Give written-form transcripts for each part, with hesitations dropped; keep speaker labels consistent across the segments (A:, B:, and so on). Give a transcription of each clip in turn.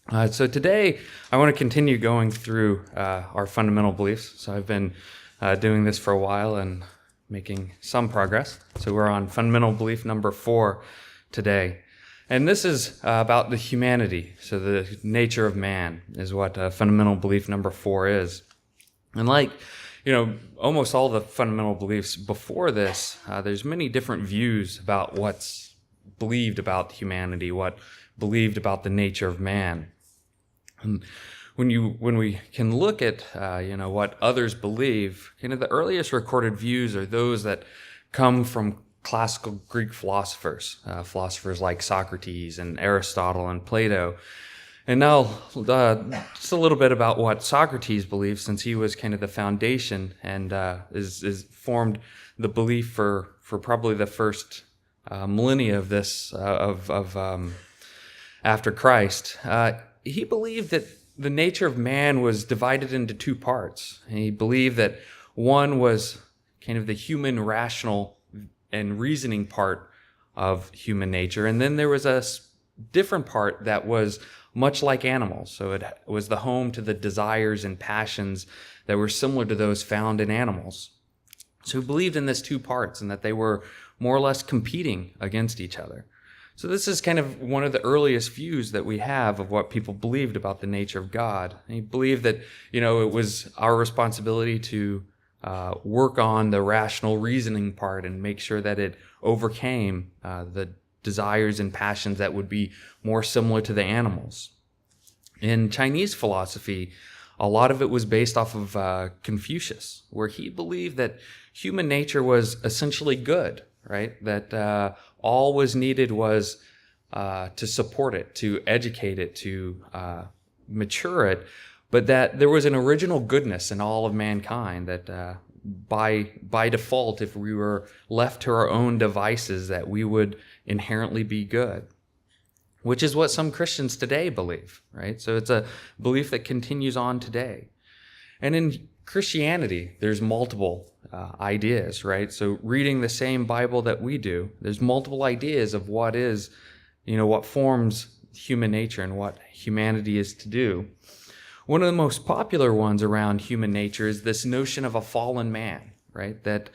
A: So today, I want to continue going through our fundamental beliefs. So I've been doing this for a while and making some progress. So we're on fundamental belief number 4 today. And this is about the humanity. So the nature of man is what fundamental belief number 4 is. And almost all the fundamental beliefs before this, there's many different views about what's believed about humanity, what believed about the nature of man. And when we can look at what others believe, the earliest recorded views are those that come from classical Greek philosophers, philosophers like Socrates and Aristotle and Plato. And now, just a little bit about what Socrates believed, since he was kind of the foundation and is formed the belief for probably the first millennia of this after Christ. He believed that the nature of man was divided into 2 parts. And he believed that one was kind of the human rational and reasoning part of human nature, and then there was a different part that was much like animals. So it was the home to the desires and passions that were similar to those found in animals. So he believed in this 2 parts and that they were more or less competing against each other. So this is kind of one of the earliest views that we have of what people believed about the nature of God. He believed that, it was our responsibility to work on the rational reasoning part and make sure that it overcame the desires and passions that would be more similar to the animals. In Chinese philosophy, a lot of it was based off of Confucius, where he believed that human nature was essentially good, right? That all was needed was to support it, to educate it, to mature it, but that there was an original goodness in all of mankind, that by default, if we were left to our own devices, that we would inherently be good, which is what some Christians today believe, right? So it's a belief that continues on today. And in Christianity, there's multiple ideas, right? So reading the same Bible that we do, there's multiple ideas of what is, what forms human nature and what humanity is to do. One of the most popular ones around human nature is this notion of a fallen man, right? That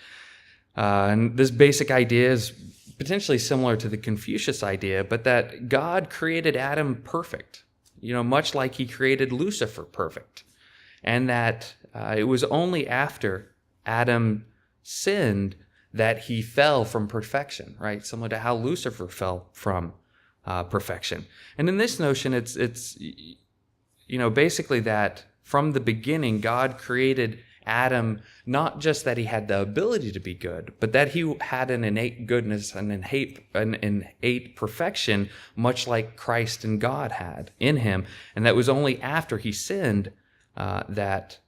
A: and this basic idea is potentially similar to the Confucius idea, but that God created Adam perfect, much like he created Lucifer perfect. And that it was only after Adam sinned that he fell from perfection, right? Similar to how Lucifer fell from perfection. And in this notion, it's basically that from the beginning, God created Adam, not just that he had the ability to be good, but that he had an innate goodness, an innate perfection, much like Christ and God had in him. And that was only after he sinned that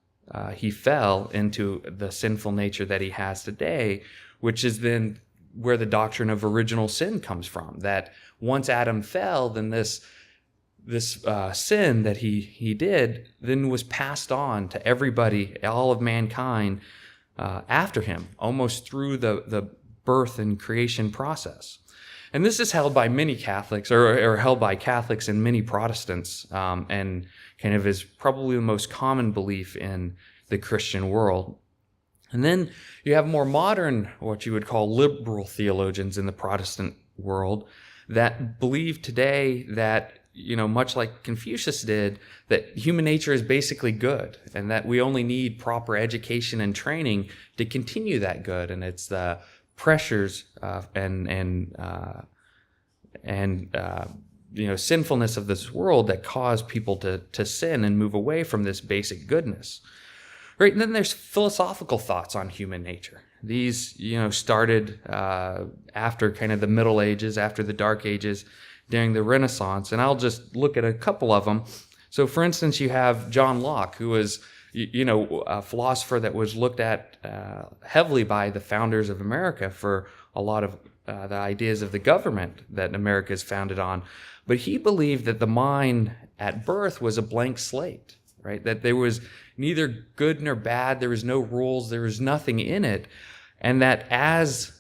A: he fell into the sinful nature that he has today, which is then where the doctrine of original sin comes from. That once Adam fell, then this sin that he did then was passed on to everybody, all of mankind after him, almost through the birth and creation process. And this is held by many Catholics, or held by Catholics and many Protestants, and kind of is probably the most common belief in the Christian world. And then you have more modern, what you would call liberal theologians in the Protestant world, that believe today that, much like Confucius did, that human nature is basically good, and that we only need proper education and training to continue that good. And it's the pressures and sinfulness of this world that cause people to sin and move away from this basic goodness. Right, and then there's philosophical thoughts on human nature. These, started after kind of the Middle Ages, after the Dark Ages, during the Renaissance, and I'll just look at a couple of them. So, for instance, you have John Locke, who was, a philosopher that was looked at heavily by the founders of America for a lot of the ideas of the government that America is founded on. But he believed that the mind at birth was a blank slate, right? That there was neither good nor bad, there was no rules, there was nothing in it, and that as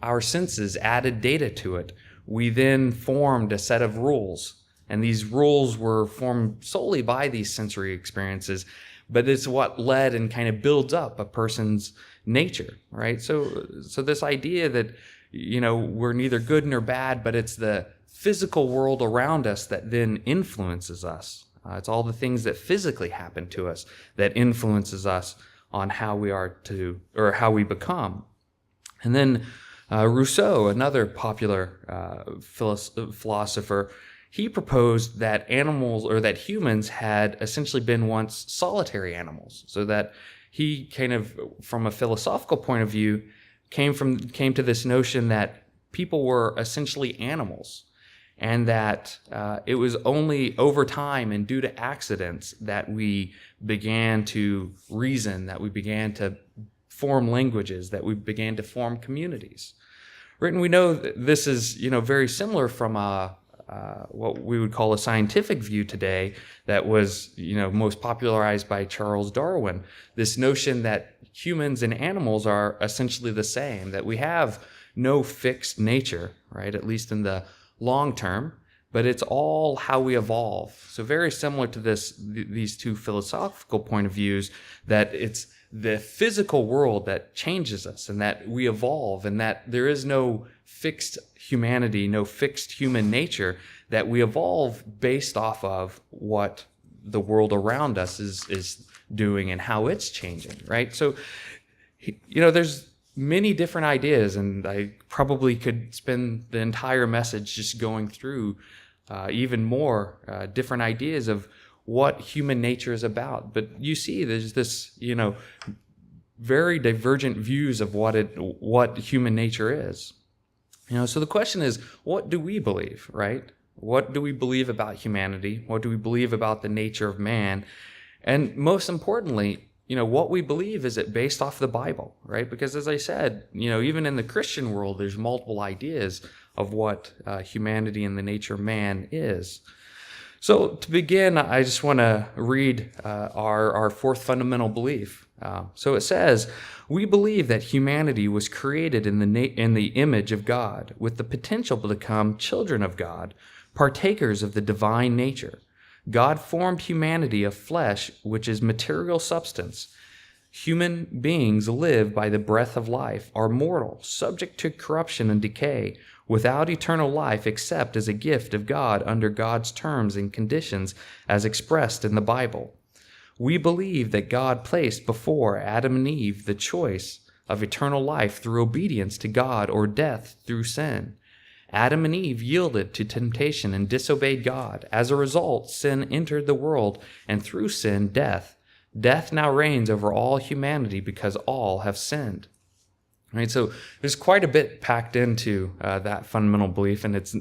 A: our senses added data to it, we then formed a set of rules And these rules were formed solely by these sensory experiences, but it's what led and kind of builds up a person's nature, right? So this idea that, we're neither good nor bad, but it's the physical world around us that then influences us. It's all the things that physically happen to us that influences us on how we are to, or how we become. And then Rousseau, another popular philosopher, he proposed that animals, or that humans had essentially been once solitary animals. So that he kind of, from a philosophical point of view, came to this notion that people were essentially animals, and that it was only over time and due to accidents that we began to reason, that we began to form languages, that we began to form communities. Right, and we know that this is, very similar from what we would call a scientific view today that was, most popularized by Charles Darwin. This notion that humans and animals are essentially the same, that we have no fixed nature, right, at least in the long term, but it's all how we evolve. So very similar to these two philosophical point of views, that it's the physical world that changes us, and that we evolve, and that there is no fixed humanity, no fixed human nature, that we evolve based off of what the world around us is doing and how it's changing, right? So, there's many different ideas, and I probably could spend the entire message just going through even more different ideas of what human nature is about. But you see, there's this, very divergent views of what human nature is. So the question is, what do we believe, right? What do we believe about humanity? What do we believe about the nature of man? And most importantly, what we believe, is it based off the Bible, right? Because as I said, even in the Christian world, there's multiple ideas of what humanity and the nature of man is. So to begin, I just want to read our fourth fundamental belief. So it says, we believe that humanity was created in the image of God, with the potential to become children of God, partakers of the divine nature. God formed humanity of flesh, which is material substance. Human beings live by the breath of life, are mortal, subject to corruption and decay, without eternal life except as a gift of God under God's terms and conditions as expressed in the Bible. We believe that God placed before Adam and Eve the choice of eternal life through obedience to God or death through sin. Adam and Eve yielded to temptation and disobeyed God. As a result, sin entered the world, and through sin, death. Death now reigns over all humanity because all have sinned. Right, so there's quite a bit packed into that fundamental belief, and it's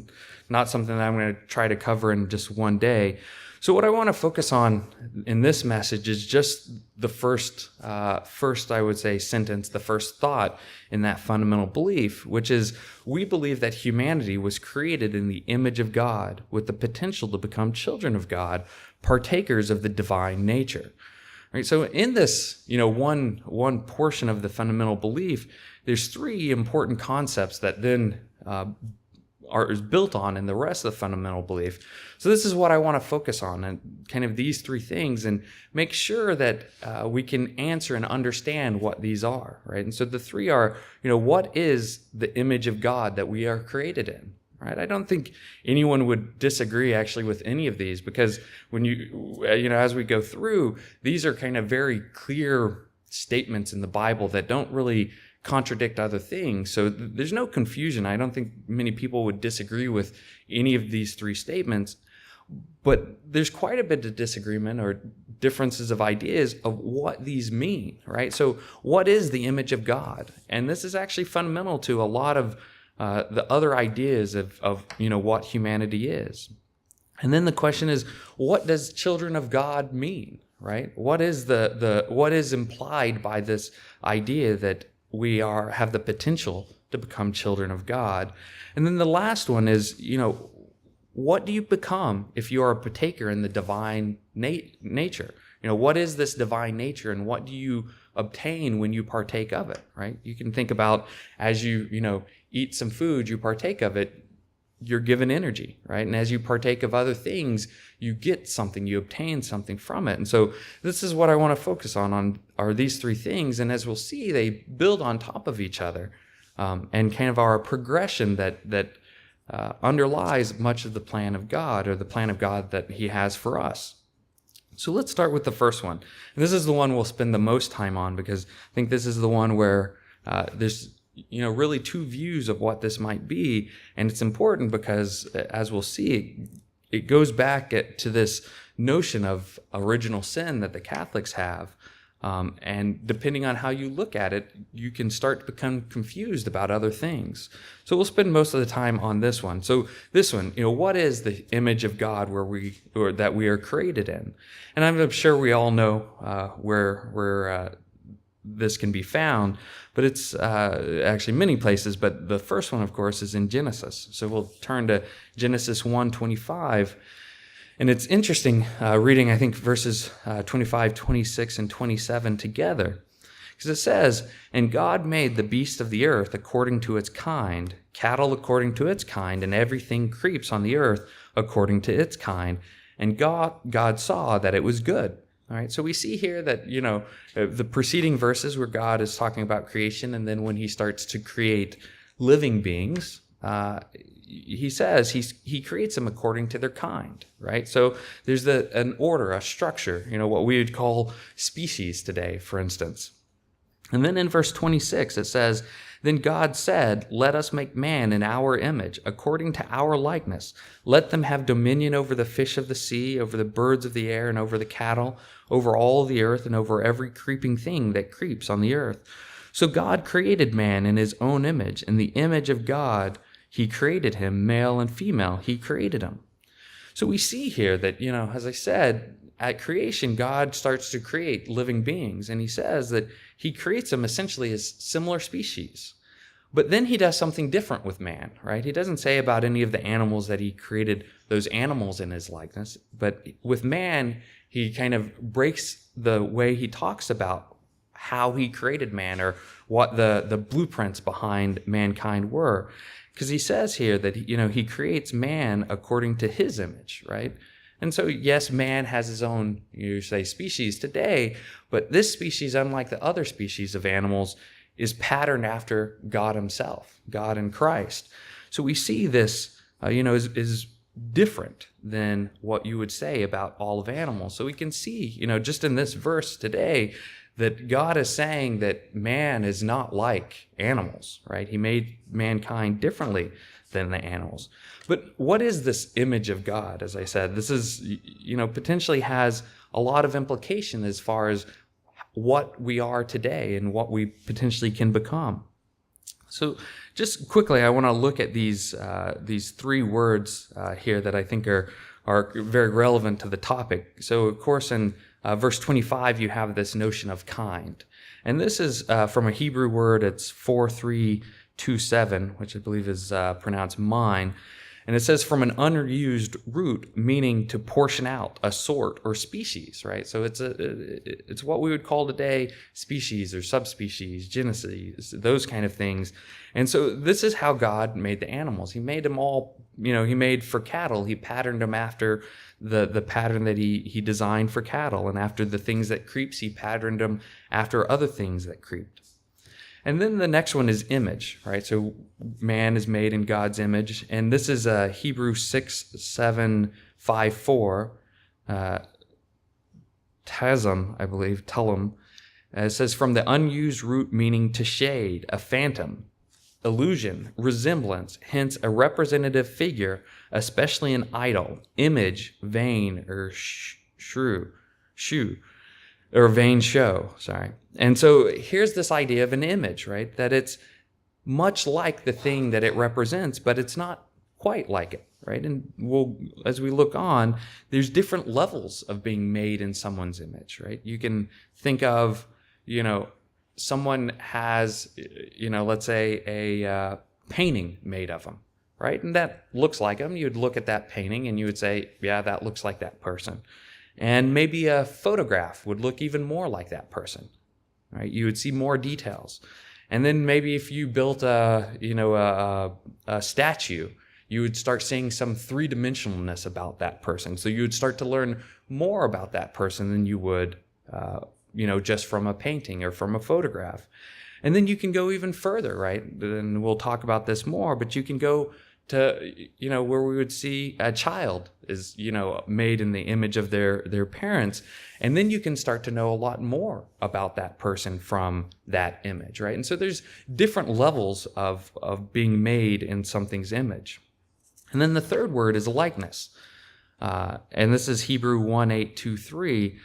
A: not something that I'm going to try to cover in just one day. So what I want to focus on in this message is just the first, I would say, sentence, the first thought in that fundamental belief, which is we believe that humanity was created in the image of God with the potential to become children of God, partakers of the divine nature. Right, so in this, one portion of the fundamental belief, there's three important concepts that then is built on in the rest of the fundamental belief. So this is what I want to focus on, and kind of these three things, and make sure that we can answer and understand what these are, right? And so the three are, what is the image of God that we are created in, right? I don't think anyone would disagree actually with any of these, because when as we go through, these are kind of very clear statements in the Bible that don't really contradict other things. So there's no confusion. I don't think many people would disagree with any of these three statements, but there's quite a bit of disagreement or differences of ideas of what these mean, right? So what is the image of God? And this is actually fundamental to a lot of the other ideas of what humanity is. And then the question is, what does children of God mean, right? What is what is implied by this idea that we have the potential to become children of God? And then the last one is, what do you become if you are a partaker in the divine nature? What is this divine nature, and what do you obtain when you partake of it, right? You can think about as you eat some food, you partake of it. you're given energy, right? And as you partake of other things, you get something, you obtain something from it. And so this is what I want to focus on are these three things. And as we'll see, they build on top of each other, and kind of our progression that underlies much of the plan of God, or the plan of God that he has for us. So let's start with the first one. And this is the one we'll spend the most time on, because I think this is the one where there's really two views of what this might be. And it's important because, as we'll see, it goes back to this notion of original sin that the Catholics have. And depending on how you look at it, you can start to become confused about other things. So we'll spend most of the time on this one. So this one, what is the image of God that we are created in? And I'm sure we all know where this can be found, but it's actually many places. But the first one, of course, is in Genesis. So we'll turn to Genesis 1:25. And it's interesting reading, I think, verses 25, 26, and 27 together. Because it says, "And God made the beast of the earth according to its kind, cattle according to its kind, and everything creeps on the earth according to its kind. And God saw that it was good." All right, so we see here that, the preceding verses where God is talking about creation, and then when he starts to create living beings, he says he creates them according to their kind, right? So there's an order, a structure, what we would call species today, for instance. And then in verse 26, it says, "Then God said, 'Let us make man in our image, according to our likeness. Let them have dominion over the fish of the sea, over the birds of the air, and over the cattle, over all the earth, and over every creeping thing that creeps on the earth.' So God created man in his own image. In the image of God, he created him, male and female, he created him." So we see here that, as I said, at creation, God starts to create living beings. And he says that he creates them essentially as similar species. But then he does something different with man, right? He doesn't say about any of the animals that he created those animals in his likeness. But with man, he kind of breaks the way he talks about how he created man, or what the blueprints behind mankind were. Because he says here that, he creates man according to his image, right? And so, yes, man has his own, species today, but this species, unlike the other species of animals, is patterned after God himself, God in Christ. So we see this, is different than what you would say about all of animals. So we can see, just in this verse today, that God is saying that man is not like animals, right? He made mankind differently than the animals. But what is this image of God? As I said, this is, potentially has a lot of implication as far as what we are today and what we potentially can become. So just quickly, I want to look at these three words here that I think are very relevant to the topic. So, of course, in verse 25, you have this notion of kind. And this is from a Hebrew word. It's 4327, which I believe is pronounced mine. And it says from an unused root, meaning to portion out, a sort or species, right? So it's what we would call today species or subspecies, genesis, those kind of things. And so this is how God made the animals. He made them all, he made for cattle, he patterned them after the pattern that he designed for cattle. And after the things that creeps, he patterned them after other things that creeped. And then the next one is image, right? So man is made in God's image. And this is Hebrews 6:7-5-4, Tazum, I believe, Telum. It says, from the unused root meaning to shade, a phantom, illusion, resemblance, hence a representative figure, especially an idol, image, vain, or vain show, sorry. And so here's this idea of an image, right? That it's much like the thing that it represents, but it's not quite like it, right? And as we look on, there's different levels of being made in someone's image, right? You can think of, someone has, let's say a painting made of them, right? And that looks like them. You'd look at that painting and you would say, yeah, that looks like that person. And maybe a photograph would look even more like that person, right? You would see more details. And then maybe if you built a statue, you would start seeing some three-dimensionalness about that person. So you would start to learn more about that person than you would, just from a painting or from a photograph. And then you can go even further, right? And we'll talk about this more, but you can go to, where we would see a child is, made in the image of their parents. And then you can start to know a lot more about that person from that image, right? And so there's different levels of being made in something's image. And then the third word is likeness. And this is Hebrew 1:8-2-3.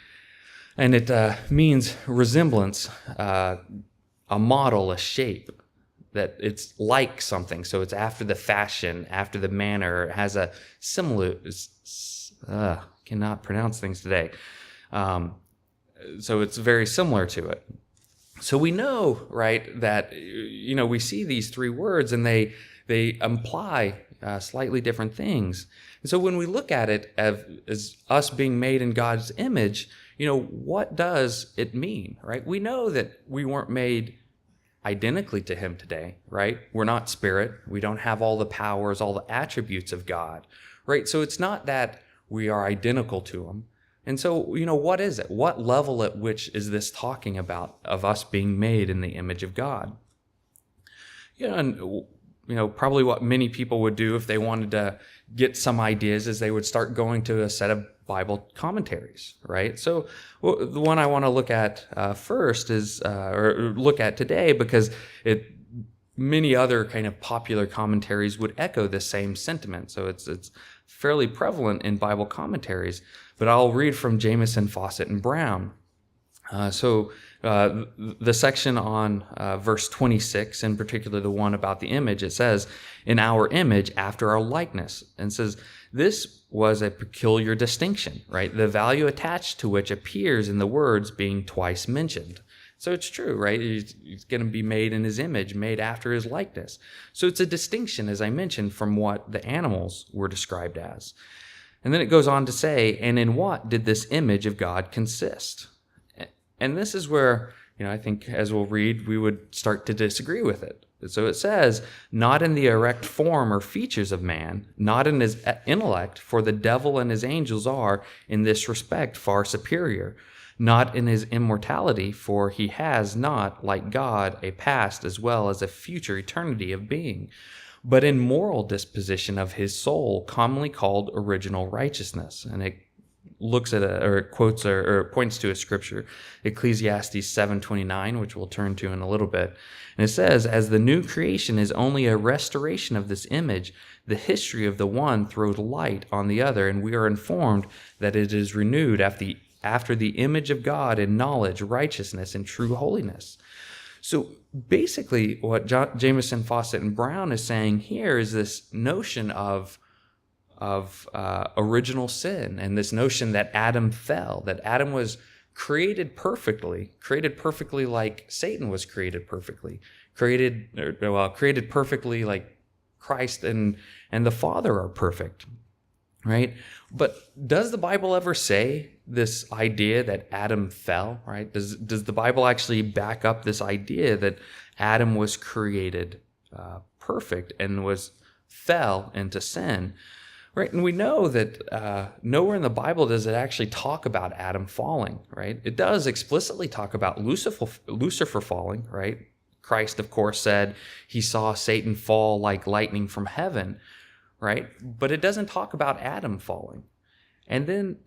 A: And it means resemblance, a model, a shape. That it's like something, so it's after the fashion, after the manner, it has a similar, cannot pronounce things today. So it's very similar to it. So we know, right, that, we see these three words and they imply slightly different things. And so when we look at it as us being made in God's image, what does it mean, right? We know that we weren't made identically to him today, right? We're not spirit. We don't have all the powers, all the attributes of God, right? So it's not that we are identical to him. And so, what is it? What level at which is this talking about of us being made in the image of God? Probably what many people would do if they wanted to get some ideas is they would start going to a set of Bible commentaries, right? So the one I want to look at first is, or look at today, because many other kind of popular commentaries would echo the same sentiment. So it's fairly prevalent in Bible commentaries. But I'll read from Jamieson, Fawcett, and Brown. The section on verse 26, in particular the one about the image, it says, "In our image, after our likeness," and says this was a peculiar distinction, right? The value attached to which appears in the words being twice mentioned. So it's true, right? He's going to be made in his image, made after his likeness. So it's a distinction, as I mentioned, from what the animals were described as. And then it goes on to say, "And in what did this image of God consist?" And this is where, I think as we'll read, we would start to disagree with it. So it says, "Not in the erect form or features of man, not in his intellect, for the devil and his angels are, in this respect, far superior. Not in his immortality, for he has not, like God, a past as well as a future eternity of being, but in moral disposition of his soul, commonly called original righteousness." And it looks at quotes or points to a scripture, Ecclesiastes 7:29, which we'll turn to in a little bit. And it says, "As the new creation is only a restoration of this image, the history of the one throws light on the other, and we are informed that it is renewed after the image of God in knowledge, righteousness, and true holiness." So basically what Jamieson, Fawcett, and Brown is saying here is this notion of original sin, and this notion that Adam fell, that Adam was created perfectly like Satan was created perfectly, created perfectly like Christ and the Father are perfect, right? But does the Bible ever say this idea that Adam fell, right? Does the Bible actually back up this idea that Adam was created perfect and fell into sin? Right, and we know that nowhere in the Bible does it actually talk about Adam falling, right? It does explicitly talk about Lucifer falling, right? Christ, of course, said he saw Satan fall like lightning from heaven, right? But it doesn't talk about Adam falling. And then,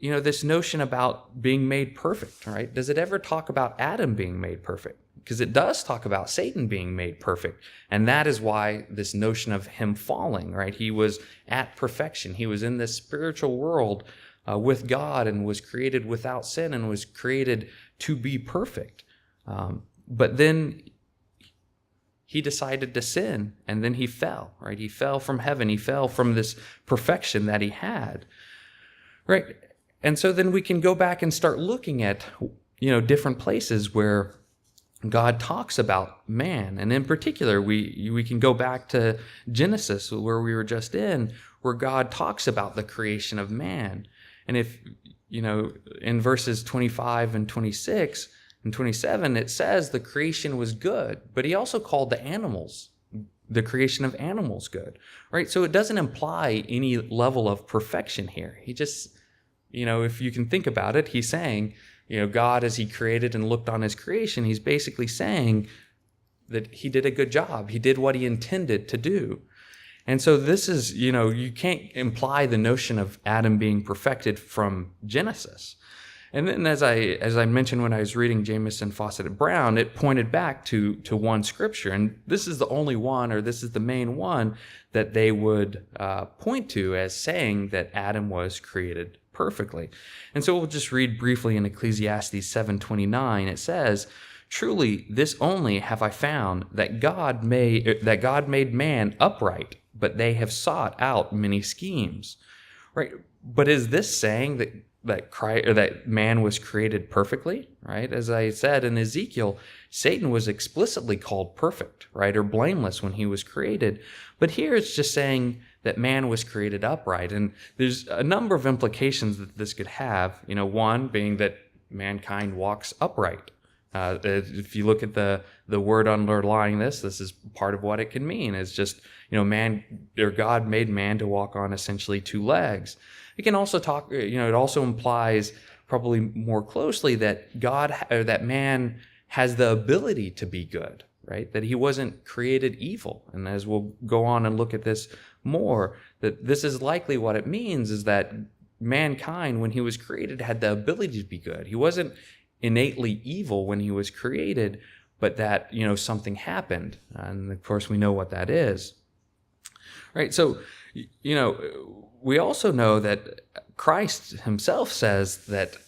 A: this notion about being made perfect, right? Does it ever talk about Adam being made perfect? Because it does talk about Satan being made perfect. And that is why this notion of him falling, right? He was at perfection. He was in this spiritual world with God and was created without sin and was created to be perfect. But then he decided to sin, and then he fell, right? He fell from heaven. He fell from this perfection that he had, right? And so then we can go back and start looking at, different places where God talks about man. And in particular, we can go back to Genesis, where we were just in, where God talks about the creation of man. And if, in verses 25 and 26 and 27, it says the creation was good, but he also called the animals the creation of animals good, right? So it doesn't imply any level of perfection here. He just, if you can think about it, he's saying, God, as he created and looked on his creation, he's basically saying that he did a good job. He did what he intended to do. And so this is, you can't imply the notion of Adam being perfected from Genesis. And then as I mentioned when I was reading Jamieson, Fausset, and Brown, it pointed back to one scripture. And this is the only one, or this is the main one, that they would point to as saying that Adam was created perfectly. And so we'll just read briefly in Ecclesiastes 7:29. It says, "Truly, this only have I found, that God made man upright, but they have sought out many schemes." Right? But is this saying that man was created perfectly? Right? As I said in Ezekiel, Satan was explicitly called perfect, right, or blameless when he was created. But here it's just saying that man was created upright. And there's a number of implications that this could have. One being that mankind walks upright. If you look at the word underlying this is part of what it can mean. It's just, God made man to walk on essentially two legs. It can also talk, it also implies probably more closely that that man has the ability to be good, right? That he wasn't created evil. And as we'll go on and look at this more, that this is likely what it means is that mankind, when he was created, had the ability to be good. He wasn't innately evil when he was created, but that, something happened. And of course, we know what that is. Right? So, we also know that Christ himself says that,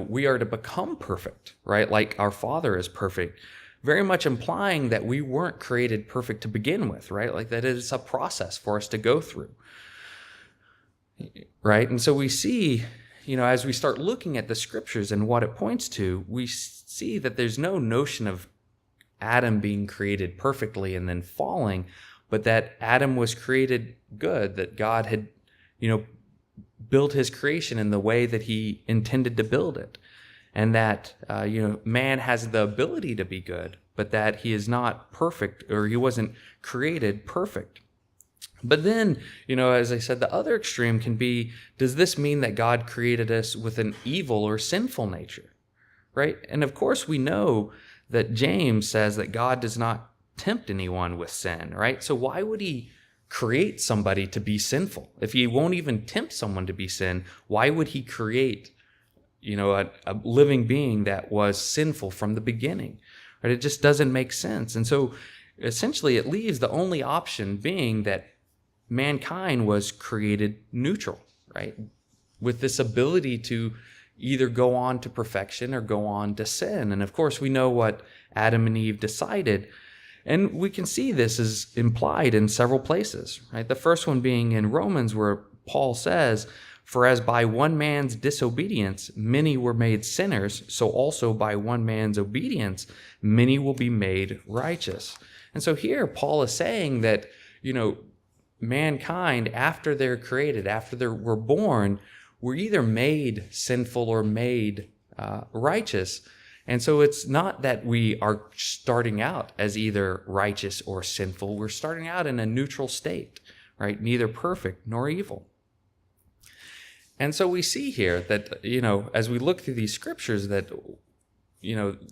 A: we are to become perfect, right? Like our Father is perfect, very much implying that we weren't created perfect to begin with, right? Like that it's a process for us to go through, right? And so we see, as we start looking at the scriptures and what it points to, we see that there's no notion of Adam being created perfectly and then falling, but that Adam was created good, that God had, built his creation in the way that he intended to build it. And that, man has the ability to be good, but that he is not perfect, or he wasn't created perfect. But then, as I said, the other extreme can be, does this mean that God created us with an evil or sinful nature, right? And of course, we know that James says that God does not tempt anyone with sin, right? So why would he create somebody to be sinful? If he won't even tempt someone to be sin, why would he create, a living being that was sinful from the beginning, right? It just doesn't make sense. And so essentially it leaves the only option being that mankind was created neutral, right? With this ability to either go on to perfection or go on to sin. And of course, we know what Adam and Eve decided. And we can see this is implied in several places, right? The first one being in Romans, where Paul says, "For as by one man's disobedience many were made sinners, so also by one man's obedience many will be made righteous." And so here Paul is saying that, mankind, after they're created, after they were born, were either made sinful or made righteous. And so it's not that we are starting out as either righteous or sinful. We're starting out in a neutral state, right? Neither perfect nor evil. And so we see here that, as we look through these scriptures, that,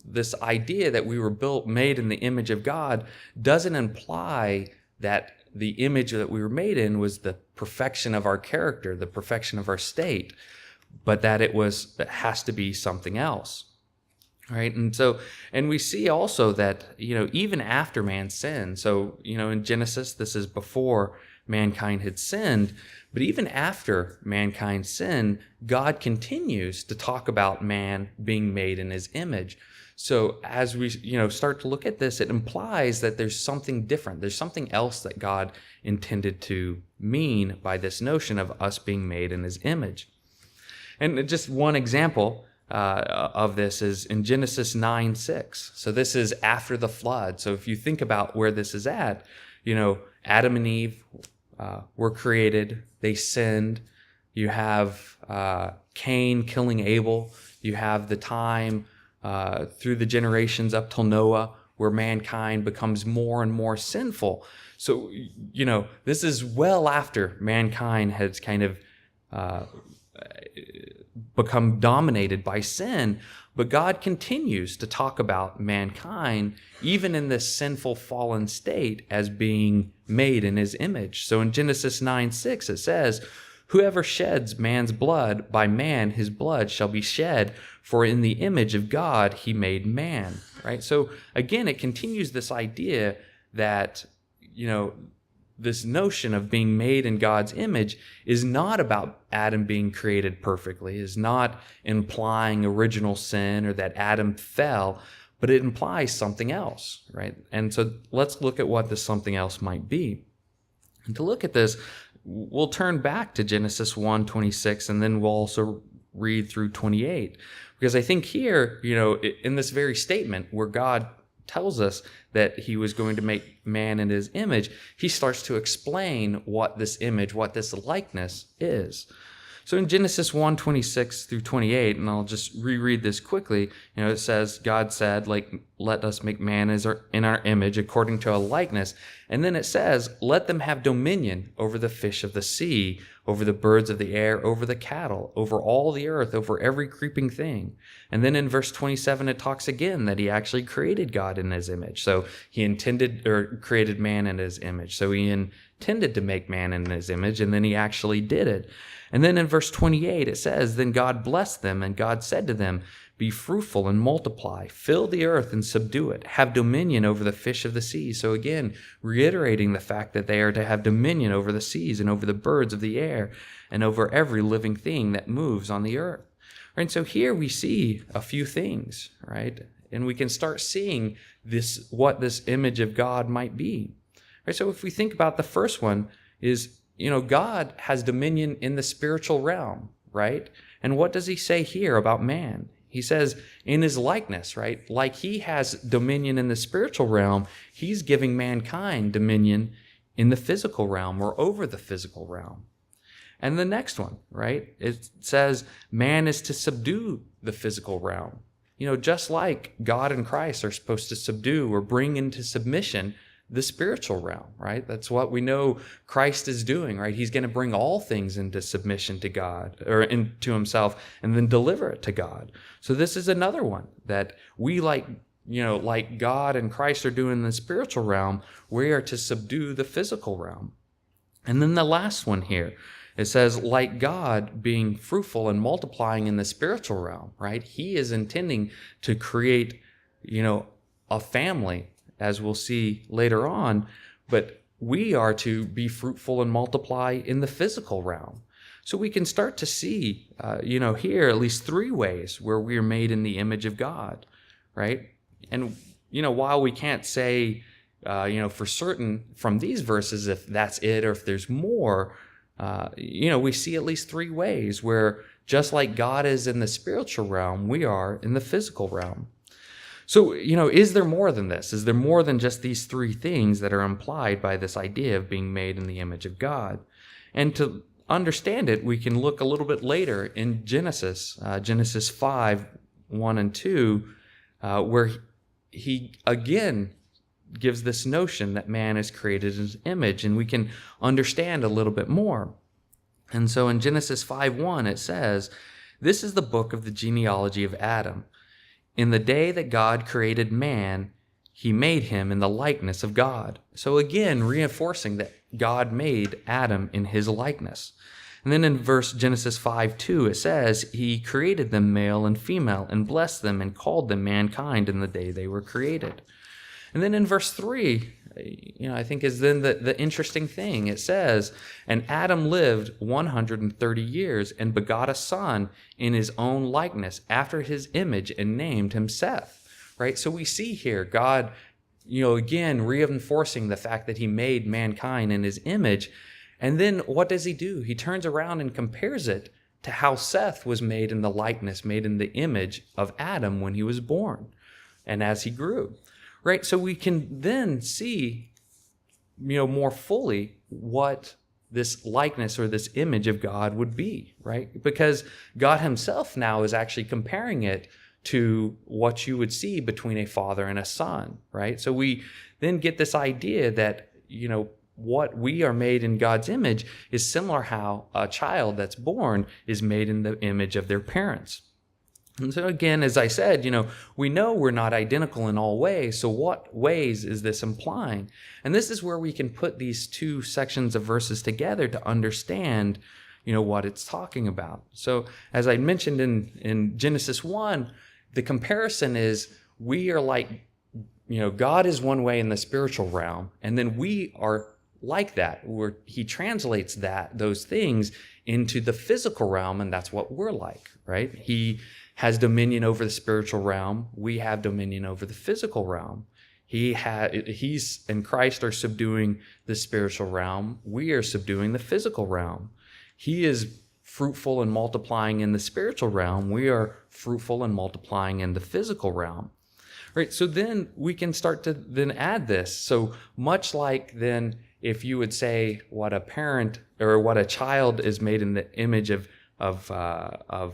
A: this idea that we were made in the image of God doesn't imply that the image that we were made in was the perfection of our character, the perfection of our state, but that it has to be something else. Right. And we see also that, even after man sinned, so, in Genesis, this is before mankind had sinned, but even after mankind sinned, God continues to talk about man being made in his image. So as we, start to look at this, it implies that there's something different. There's something else that God intended to mean by this notion of us being made in his image. And just one example of this is in Genesis 9:6. So this is after the flood. So if you think about where this is at, Adam and Eve were created. They sinned. You have Cain killing Abel. You have the time through the generations up till Noah where mankind becomes more and more sinful. So, this is well after mankind has kind of become dominated by sin, but God continues to talk about mankind, even in this sinful fallen state, as being made in his image. So in Genesis 9:6, it says, "Whoever sheds man's blood, by man his blood shall be shed, for in the image of God he made man." Right? So again, it continues this idea that, this notion of being made in God's image is not about Adam being created perfectly, is not implying original sin or that Adam fell, but it implies something else, right? And so let's look at what this something else might be. And to look at this, we'll turn back to Genesis 1:26, and then we'll also read through 28. Because I think here, in this very statement where God tells us that he was going to make man in his image, he starts to explain what this image, what this likeness is. So in Genesis 1:26 through 28, and I'll just reread this quickly, it says, God said, let us make man in our image according to our likeness. And then it says, let them have dominion over the fish of the sea, over the birds of the air, over the cattle, over all the earth, over every creeping thing. And then in verse 27, it talks again that he actually created God in his image. So he created man in his image. So he intended to make man in his image, and then he actually did it. And then in verse 28, it says, then God blessed them, and God said to them, be fruitful and multiply, fill the earth and subdue it, have dominion over the fish of the sea. So again, reiterating the fact that they are to have dominion over the seas and over the birds of the air and over every living thing that moves on the earth. And so here we see a few things, right? And we can start seeing what this image of God might be. Right? So if we think about the first one is, God has dominion in the spiritual realm, right? And what does he say here about man? He says in his likeness, right? Like he has dominion in the spiritual realm, he's giving mankind dominion in the physical realm or over the physical realm. And the next one, right? It says man is to subdue the physical realm. Just like God and Christ are supposed to subdue or bring into submission the spiritual realm, right? That's what we know Christ is doing, right? He's going to bring all things into submission to God or into himself and then deliver it to God. So this is another one that we like God and Christ are doing in the spiritual realm, we are to subdue the physical realm. And then the last one here, it says, like God being fruitful and multiplying in the spiritual realm, right? He is intending to create, a family, as we'll see later on, but we are to be fruitful and multiply in the physical realm. So we can start to see, here at least three ways where we are made in the image of God, right? And, while we can't say, for certain from these verses if that's it or if there's more, we see at least three ways where just like God is in the spiritual realm, we are in the physical realm. So, is there more than this? Is there more than just these three things that are implied by this idea of being made in the image of God? And to understand it, we can look a little bit later in Genesis 5, 1 and 2, where he again gives this notion that man is created in his image, and we can understand a little bit more. And so in Genesis 5:1, it says, this is the book of the genealogy of Adam. In the day that God created man, he made him in the likeness of God. So again, reinforcing that God made Adam in his likeness. And then in Genesis 5:2, it says, he created them male and female and blessed them and called them mankind in the day they were created. And then in verse 3, I think is then the interesting thing. It says, and Adam lived 130 years and begot a son in his own likeness after his image and named him Seth, right? So we see here God, again, reinforcing the fact that he made mankind in his image. And then what does he do? He turns around and compares it to how Seth was made in the likeness, made in the image of Adam when he was born and as he grew. Right, so we can then see, more fully what this likeness or this image of God would be, right? Because God himself now is actually comparing it to what you would see between a father and a son, right? So we then get this idea that, what we are made in God's image is similar how a child that's born is made in the image of their parents. And so again, as I said, we know we're not identical in all ways. So what ways is this implying? And this is where we can put these two sections of verses together to understand, what it's talking about. So as I mentioned in Genesis 1, the comparison is we are like, God is one way in the spiritual realm, and then we are like that, where he translates those things into the physical realm, and that's what we're like, right? He has dominion over the spiritual realm. We have dominion over the physical realm. He's and Christ are subduing the spiritual realm. We are subduing the physical realm. He is fruitful and multiplying in the spiritual realm. We are fruitful and multiplying in the physical realm. Right? So then we can start to then add this. So much like then if you would say what a parent or what a child is made in the image of a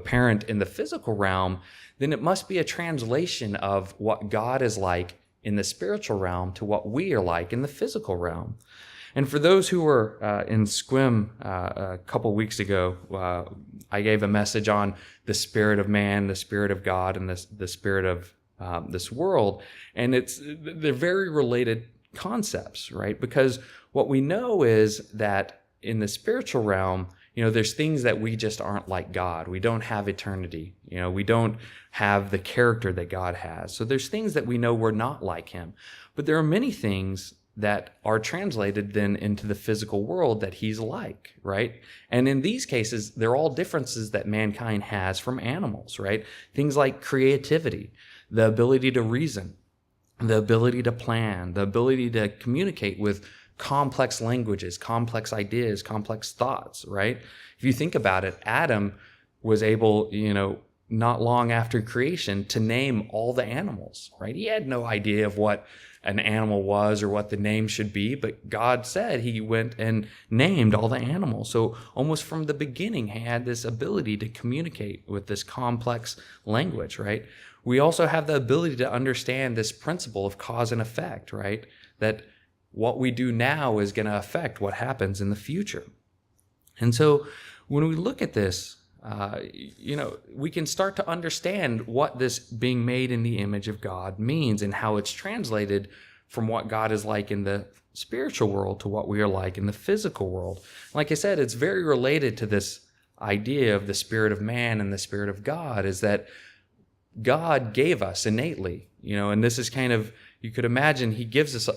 A: parent in the physical realm, then it must be a translation of what God is like in the spiritual realm to what we are like in the physical realm. And for those who were in Squim a couple weeks ago, I gave a message on the spirit of man, the spirit of God, and the spirit of this world. And they're very related concepts, right? Because what we know is that in the spiritual realm, there's things that we just aren't like God. We don't have eternity. We don't have the character that God has. So there's things that we know we're not like him. But there are many things that are translated then into the physical world that he's like, right? And in these cases, they're all differences that mankind has from animals, right? Things like creativity, the ability to reason, the ability to plan, the ability to communicate with complex languages, complex ideas, complex thoughts, right? If you think about it, Adam was able, not long after creation to name all the animals, right? He had no idea of what an animal was or what the name should be, but God said he went and named all the animals. So almost from the beginning, he had this ability to communicate with this complex language, right? We also have the ability to understand this principle of cause and effect, right? That what we do now is going to affect what happens in the future. And so when we look at this, we can start to understand what this being made in the image of God means and how it's translated from what God is like in the spiritual world to what we are like in the physical world. Like I said, it's very related to this idea of the spirit of man and the spirit of God, is that God gave us innately, and this is kind of, you could imagine he gives us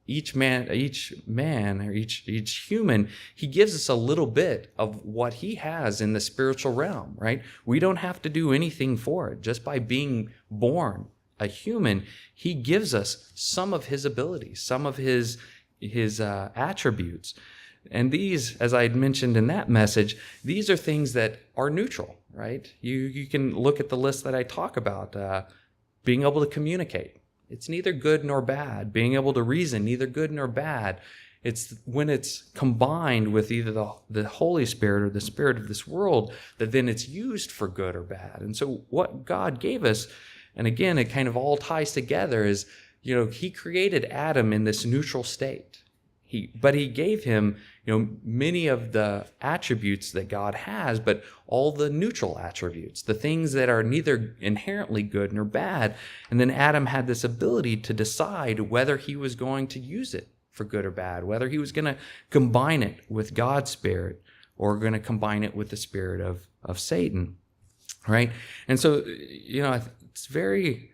A: each man or each human, he gives us a little bit of what he has in the spiritual realm, right? We don't have to do anything for it. Just by being born a human, he gives us some of his abilities, some of his attributes. And these, as I had mentioned in that message, these are things that are neutral, right? You can look at the list that I talk about, being able to communicate. It's neither good nor bad. Being able to reason, neither good nor bad. It's when it's combined with either the Holy Spirit or the spirit of this world that then it's used for good or bad. And so what God gave us, and again, it kind of all ties together, is, he created Adam in this neutral state. But he gave him, many of the attributes that God has, but all the neutral attributes, the things that are neither inherently good nor bad. And then Adam had this ability to decide whether he was going to use it for good or bad, whether he was going to combine it with God's spirit or going to combine it with the spirit of Satan, right? And so, it's very,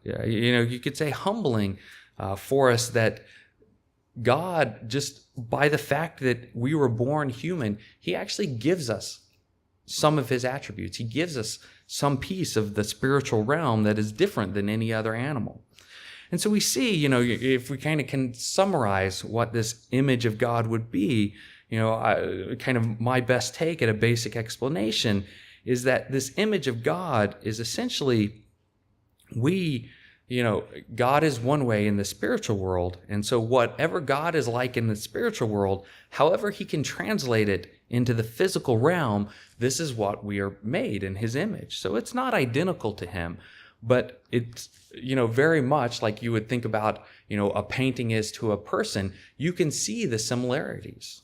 A: you could say humbling for us that God, just by the fact that we were born human, he actually gives us some of his attributes. He gives us some piece of the spiritual realm that is different than any other animal. And so we see, if we kind of can summarize what this image of God would be, kind of my best take at a basic explanation is that this image of God is essentially God is one way in the spiritual world. And so whatever God is like in the spiritual world, however he can translate it into the physical realm, this is what we are made in his image. So it's not identical to him, but it's, very much like you would think about, a painting is to a person. You can see the similarities.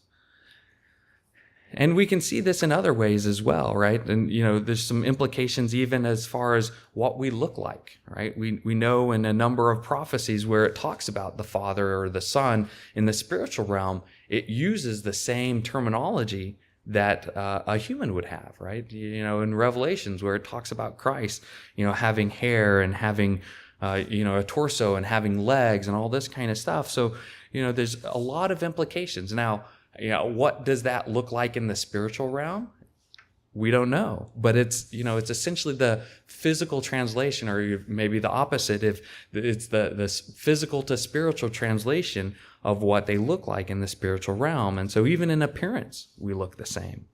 A: And we can see this in other ways as well, right? And, there's some implications even as far as what we look like, right? We know in a number of prophecies where it talks about the Father or the Son in the spiritual realm, it uses the same terminology that a human would have, right? In Revelations where it talks about Christ, having hair and having, a torso and having legs and all this kind of stuff. So, there's a lot of implications. Now, what does that look like in the spiritual realm? We don't know, but it's essentially the physical translation, or maybe the opposite, if it's the physical to spiritual translation of what they look like in the spiritual realm. And so even in appearance, we look the same.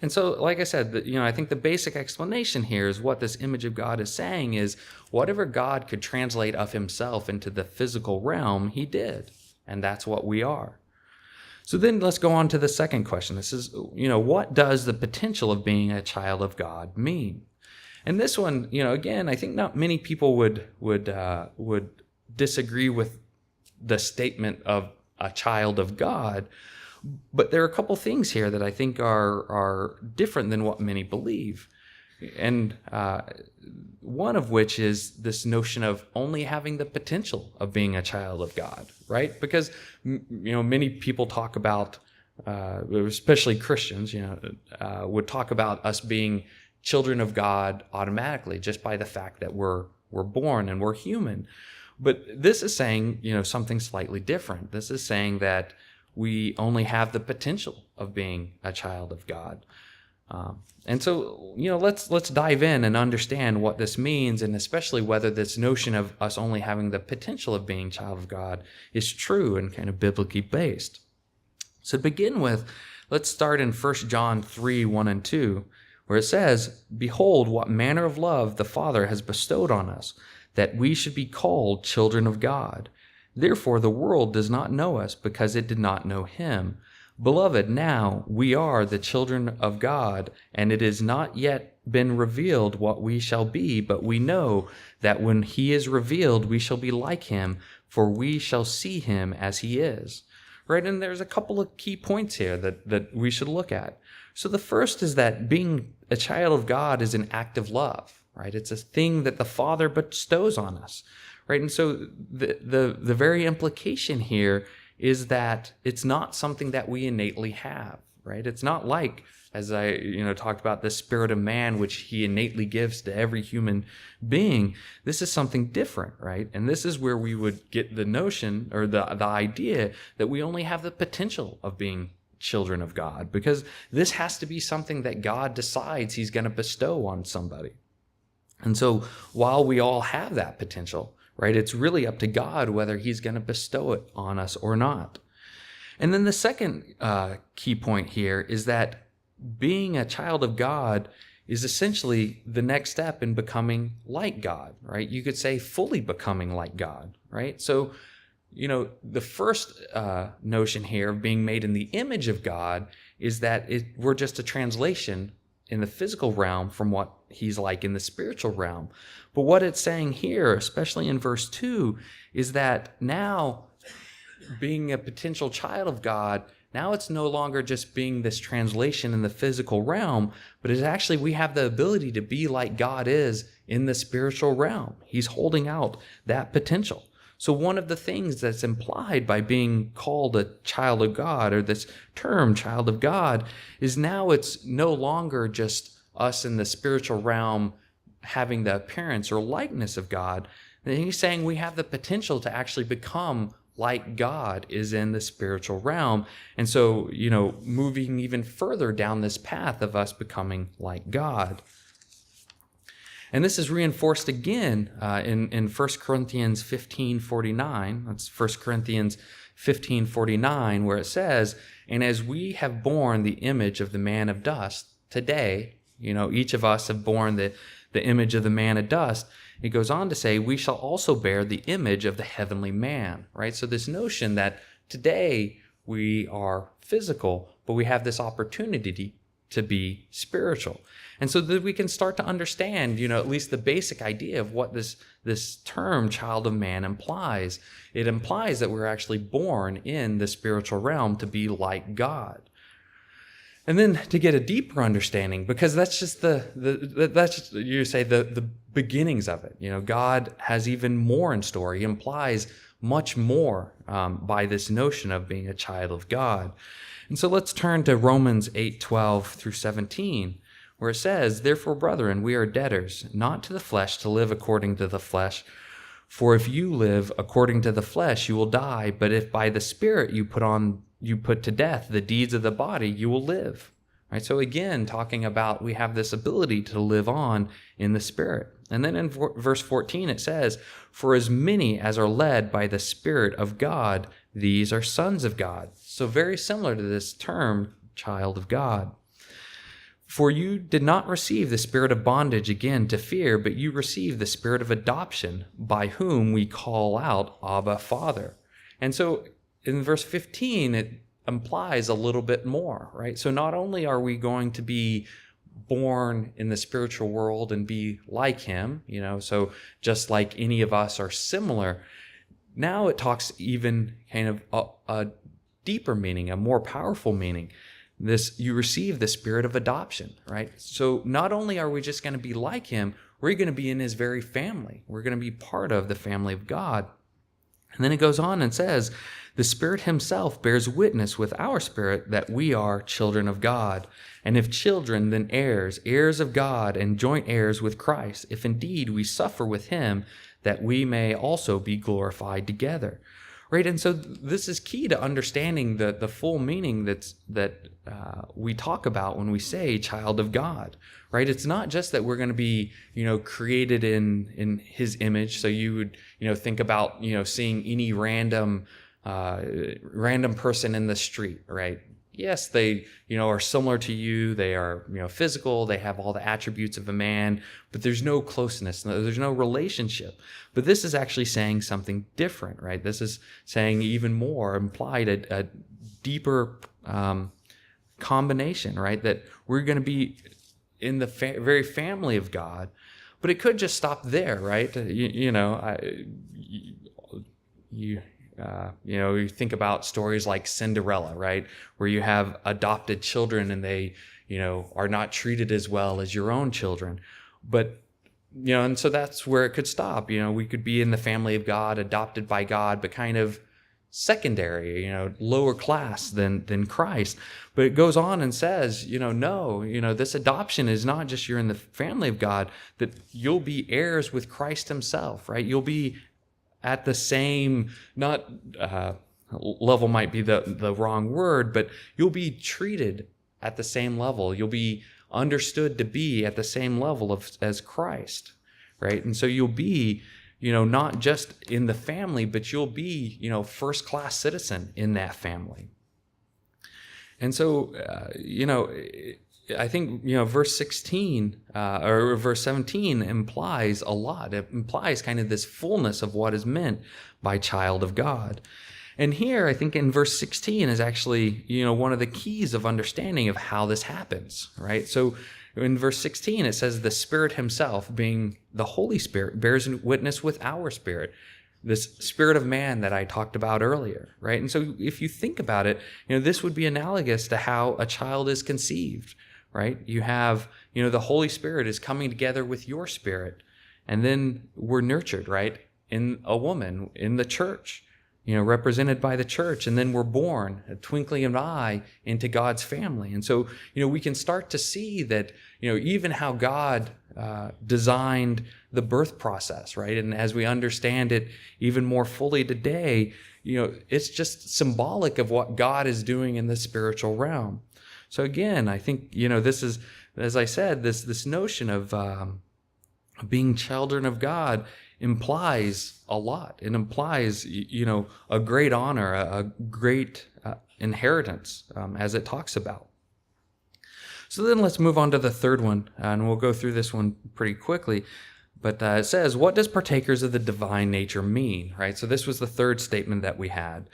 A: And so, like I said, I think the basic explanation here is what this image of God is saying is whatever God could translate of himself into the physical realm, he did. And that's what we are. So then let's go on to the second question. This is, what does the potential of being a child of God mean? And this one, again, I think not many people would disagree with the statement of a child of God, but there are a couple things here that I think are different than what many believe. And one of which is this notion of only having the potential of being a child of God, right? Because, many people talk about, especially Christians, would talk about us being children of God automatically just by the fact that we're born and we're human. But this is saying, something slightly different. This is saying that we only have the potential of being a child of God. And so, let's dive in and understand what this means, and especially whether this notion of us only having the potential of being child of God is true and kind of biblically based. So to begin with, let's start in 1 John 3, 1 and 2, where it says, "Behold, what manner of love the Father has bestowed on us, that we should be called children of God. Therefore the world does not know us, because it did not know him. Beloved, now we are the children of God, and it has not yet been revealed what we shall be, but we know that when he is revealed, we shall be like him, for we shall see him as he is." Right? And there's a couple of key points here that we should look at. So the first is that being a child of God is an act of love, right? It's a thing that the Father bestows on us, right? And so the very implication here is that it's not something that we innately have, right? It's not like, as I talked about, the spirit of man, which he innately gives to every human being. This is something different, right? And this is where we would get the notion or the idea that we only have the potential of being children of God, because this has to be something that God decides he's going to bestow on somebody. And so while we all have that potential, right, it's really up to God whether he's going to bestow it on us or not. And then the second key point here is that being a child of God is essentially the next step in becoming like God, right? You could say fully becoming like God, right? So, the first notion here of being made in the image of God is that we're just a translation in the physical realm from what he's like in the spiritual realm. But what it's saying here, especially in verse 2, is that now being a potential child of God, now it's no longer just being this translation in the physical realm, but it's actually we have the ability to be like God is in the spiritual realm. He's holding out that potential. So one of the things that's implied by being called a child of God, or this term child of God, is now it's no longer just us in the spiritual realm having the appearance or likeness of God. And he's saying we have the potential to actually become like God is in the spiritual realm. And so, moving even further down this path of us becoming like God. And this is reinforced again in 1 Corinthians 15:49. That's 1 Corinthians 15:49, where it says, "And as we have borne the image of the man of dust today," each of us have borne the image of the man of dust. It goes on to say, "we shall also bear the image of the heavenly man," right? So this notion that today we are physical, but we have this opportunity to be spiritual. And so that we can start to understand, at least the basic idea of what this term child of man implies. It implies that we're actually born in the spiritual realm to be like God. And then to get a deeper understanding, because that's just the beginnings of it. God has even more in store. He implies much more by this notion of being a child of God. And so let's turn to Romans 8:12 through 17, where it says, "Therefore, brethren, we are debtors, not to the flesh, to live according to the flesh. For if you live according to the flesh, you will die. But if by the Spirit you put to death the deeds of the body, you will live." Right? So again, talking about we have this ability to live on in the Spirit. And then in verse 14 it says, "For as many as are led by the Spirit of God, these are sons of God." So very similar to this term, child of God. "For you did not receive the spirit of bondage again to fear, but you received the spirit of adoption, by whom we call out, Abba, Father." And so in verse 15, it implies a little bit more, right? So not only are we going to be born in the spiritual world and be like him, so just like any of us are similar, now it talks even kind of a deeper meaning, a more powerful meaning. You receive the spirit of adoption, right? So not only are we just going to be like him, we're going to be in his very family. We're going to be part of the family of God. And then it goes on and says, "The Spirit himself bears witness with our spirit that we are children of God. And if children, then heirs, heirs of God, and joint heirs with Christ, if indeed we suffer with him, that we may also be glorified together." Right? And so this is key to understanding the full meaning that we talk about when we say child of God. Right? It's not just that we're going to be, created in his image. So you would, think about, seeing any random person in the street, right? Yes, they, are similar to you. They are, physical. They have all the attributes of a man, but there's no closeness. There's no relationship. But this is actually saying something different, right? This is saying even more, implied a deeper combination, right? That we're going to be in the very family of God, but it could just stop there, right? You think about stories like Cinderella, right? Where you have adopted children and they, are not treated as well as your own children. But, and so that's where it could stop. We could be in the family of God, adopted by God, but kind of secondary, lower class than Christ. But it goes on and says, no, this adoption is not just you're in the family of God, that you'll be heirs with Christ himself, right? You'll be at the same, not level might be the wrong word, but you'll be treated at the same level. You'll be understood to be at the same level as Christ, right? And so you'll be, not just in the family, but you'll be, first-class citizen in that family. And so, I think, verse 16 or verse 17 implies a lot. It implies kind of this fullness of what is meant by child of God. And here, I think in verse 16 is actually, one of the keys of understanding of how this happens, right? So in verse 16, it says the Spirit himself, being the Holy Spirit, bears witness with our spirit. This spirit of man that I talked about earlier, right? And so if you think about it, this would be analogous to how a child is conceived, right? You have, the Holy Spirit is coming together with your spirit, and then we're nurtured, right? In a woman, in the church, represented by the church, and then we're born, a twinkling of an eye, into God's family. And so, we can start to see that, even how God designed the birth process, right? And as we understand it even more fully today, it's just symbolic of what God is doing in the spiritual realm. So again, I think, this is, as I said, this notion of being children of God implies a lot. It implies, a great honor, a great inheritance, as it talks about. So then let's move on to the third one, and we'll go through this one pretty quickly. But it says, what does partakers of the divine nature mean, right? So this was the third statement that we had.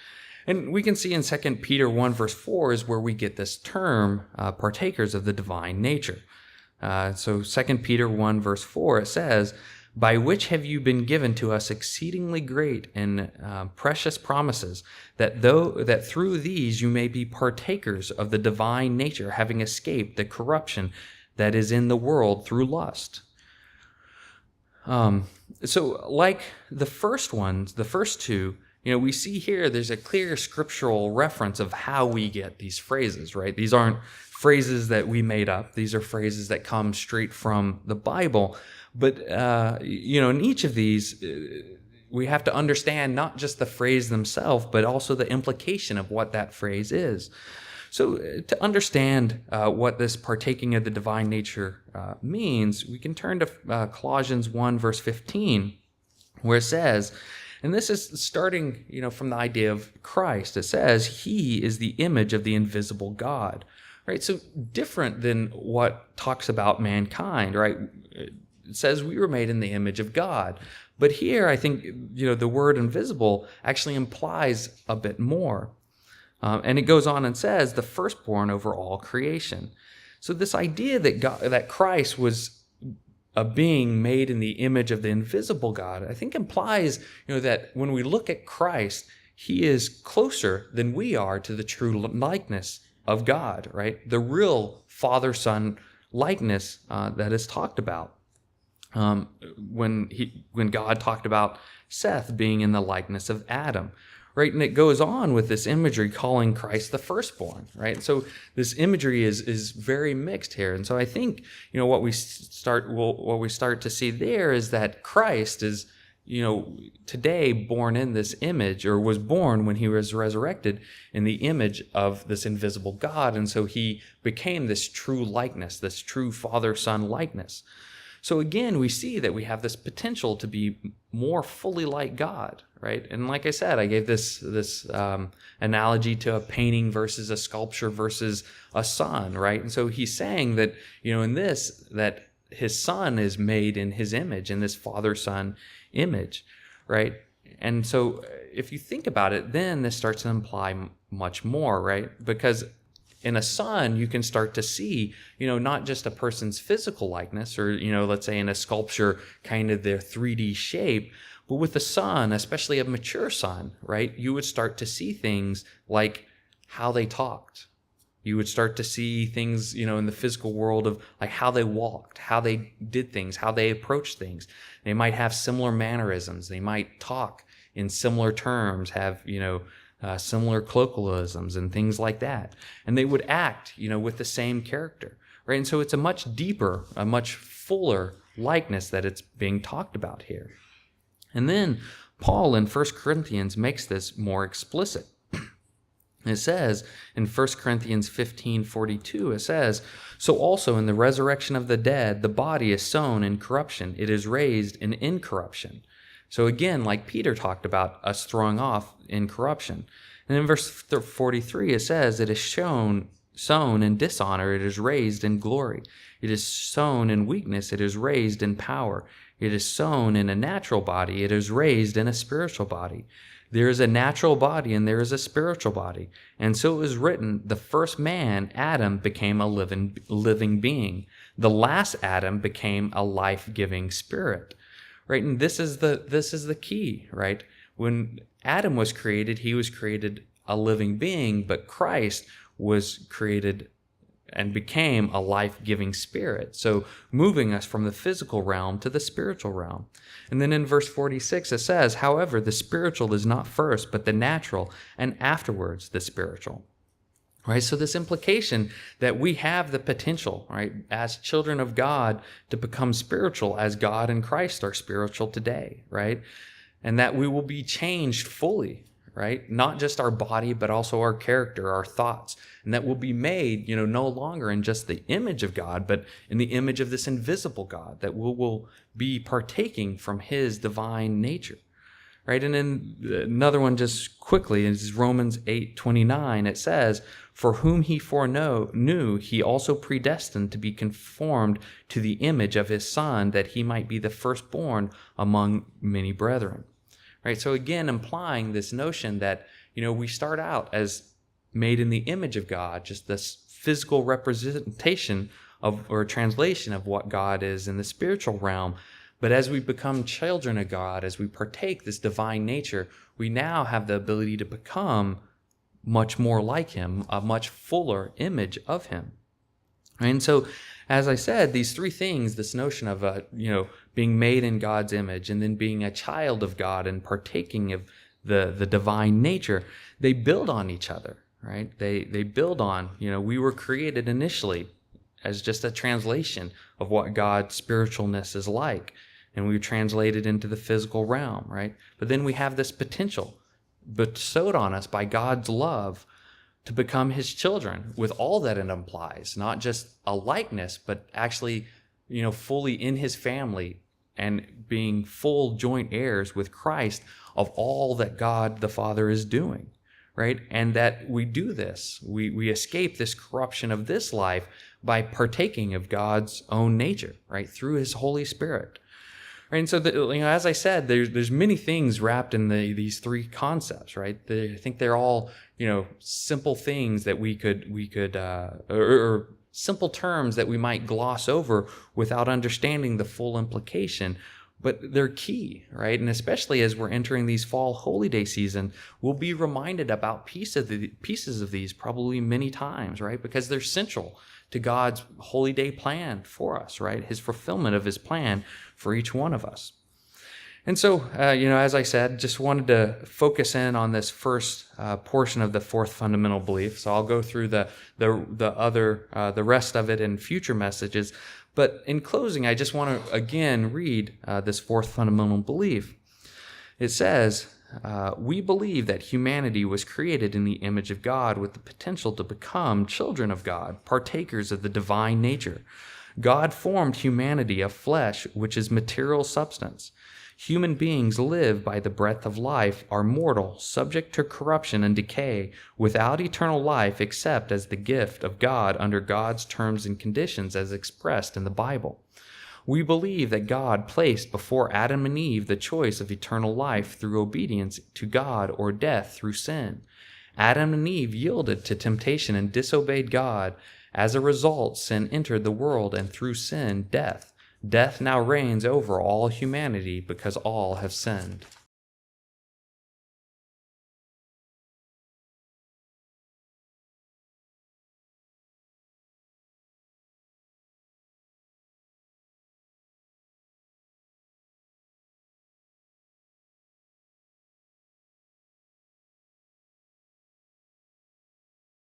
A: And we can see in 2 Peter 1 verse 4 is where we get this term, partakers of the divine nature. So 2 Peter 1 verse 4, it says, by which have you been given to us exceedingly great and precious promises, that through these you may be partakers of the divine nature, having escaped the corruption that is in the world through lust. So like the first two, we see here there's a clear scriptural reference of how we get these phrases, right? These aren't phrases that we made up. These are phrases that come straight from the Bible. But, in each of these, we have to understand not just the phrase themselves, but also the implication of what that phrase is. So to understand what this partaking of the divine nature means, we can turn to Colossians 1, verse 15, where it says, and this is starting, from the idea of Christ. It says, he is the image of the invisible God, right? So different than what talks about mankind, right? It says we were made in the image of God. But here, I think, the word invisible actually implies a bit more. And it goes on and says, the firstborn over all creation. So this idea that Christ was a being made in the image of the invisible God, I think implies, that when we look at Christ, he is closer than we are to the true likeness of God, right? The real Father-Son likeness that is talked about. When God talked about Seth being in the likeness of Adam, right? And it goes on with this imagery calling Christ the firstborn, right? So this imagery is very mixed here. And so I think, what we start to see there is that Christ is, today born in this image, or was born when he was resurrected in the image of this invisible God. And so he became this true likeness, this true Father-Son likeness. So again, we see that we have this potential to be more fully like God, right? And like I said, I gave this analogy to a painting versus a sculpture versus a son, right? And so he's saying that, in this, that his son is made in his image, in this Father-Son image, right? And so if you think about it, then this starts to imply much more, right? Because in a son, you can start to see, not just a person's physical likeness, or, let's say in a sculpture, kind of their 3D shape, but with a son, especially a mature son, right, you would start to see things like how they talked. You would start to see things, in the physical world of like how they walked, how they did things, how they approached things. They might have similar mannerisms. They might talk in similar terms, have, similar colloquialisms and things like that. And they would act, with the same character, right? And so it's a much deeper, a much fuller likeness that it's being talked about here. And then Paul in 1 Corinthians makes this more explicit. It says in 1 Corinthians 15:42, it says, so also in the resurrection of the dead, the body is sown in corruption. It is raised in incorruption. So again, like Peter talked about us throwing off in corruption. And in verse 43, it says, it is sown in dishonor, it is raised in glory. It is sown in weakness, it is raised in power. It is sown in a natural body, it is raised in a spiritual body. There is a natural body and there is a spiritual body. And so it was written, the first man, Adam, became a living being. The last Adam became a life-giving spirit. Right? And this is the key, right? When Adam was created, he was created a living being, but Christ was created and became a life-giving spirit. So moving us from the physical realm to the spiritual realm. And then in verse 46, it says, however, the spiritual is not first, but the natural, and afterwards the spiritual. Right? So this implication that we have the potential, right, as children of God to become spiritual as God and Christ are spiritual today, right? And that we will be changed fully, right? Not just our body, but also our character, our thoughts. And that will be made, no longer in just the image of God, but in the image of this invisible God, that we will be partaking from his divine nature. Right? And then another one just quickly is Romans 8:29. It says, for whom he foreknew, he also predestined to be conformed to the image of his Son, that he might be the firstborn among many brethren. Right? So again, implying this notion that, we start out as made in the image of God, just this physical representation of or translation of what God is in the spiritual realm. But as we become children of God, as we partake this divine nature, we now have the ability to become much more like him, a much fuller image of him. And so, as I said, these three things, this notion of being made in God's image, and then being a child of God and partaking of the divine nature, they build on each other, right? They build on, we were created initially as just a translation of what God's spiritualness is like, and we were translated into the physical realm, right? But then we have this potential bestowed on us by God's love to become his children with all that it implies, not just a likeness, but actually, fully in his family and being full joint heirs with Christ of all that God the Father is doing, right? And that we do this, we escape this corruption of this life by partaking of God's own nature, right? Through his Holy Spirit. And so, as I said, there's many things wrapped in these three concepts, right? I think they're all, simple things that we could or simple terms that we might gloss over without understanding the full implication. But they're key, right? And especially as we're entering these fall holy day season, we'll be reminded about pieces of these probably many times, right? Because they're central to God's holy day plan for us, right? His fulfillment of his plan for each one of us. And so, as I said, just wanted to focus in on this first portion of the fourth fundamental belief. So I'll go through the rest of it in future messages. But in closing, I just want to again read this fourth fundamental belief. It says, we believe that humanity was created in the image of God with the potential to become children of God, partakers of the divine nature. God formed humanity of flesh, which is material substance. Human beings live by the breath of life, are mortal, subject to corruption and decay, without eternal life except as the gift of God under God's terms and conditions as expressed in the Bible. We believe that God placed before Adam and Eve the choice of eternal life through obedience to God or death through sin. Adam and Eve yielded to temptation and disobeyed God. As a result, sin entered the world, and through sin, death. Death now reigns over all humanity because all have sinned.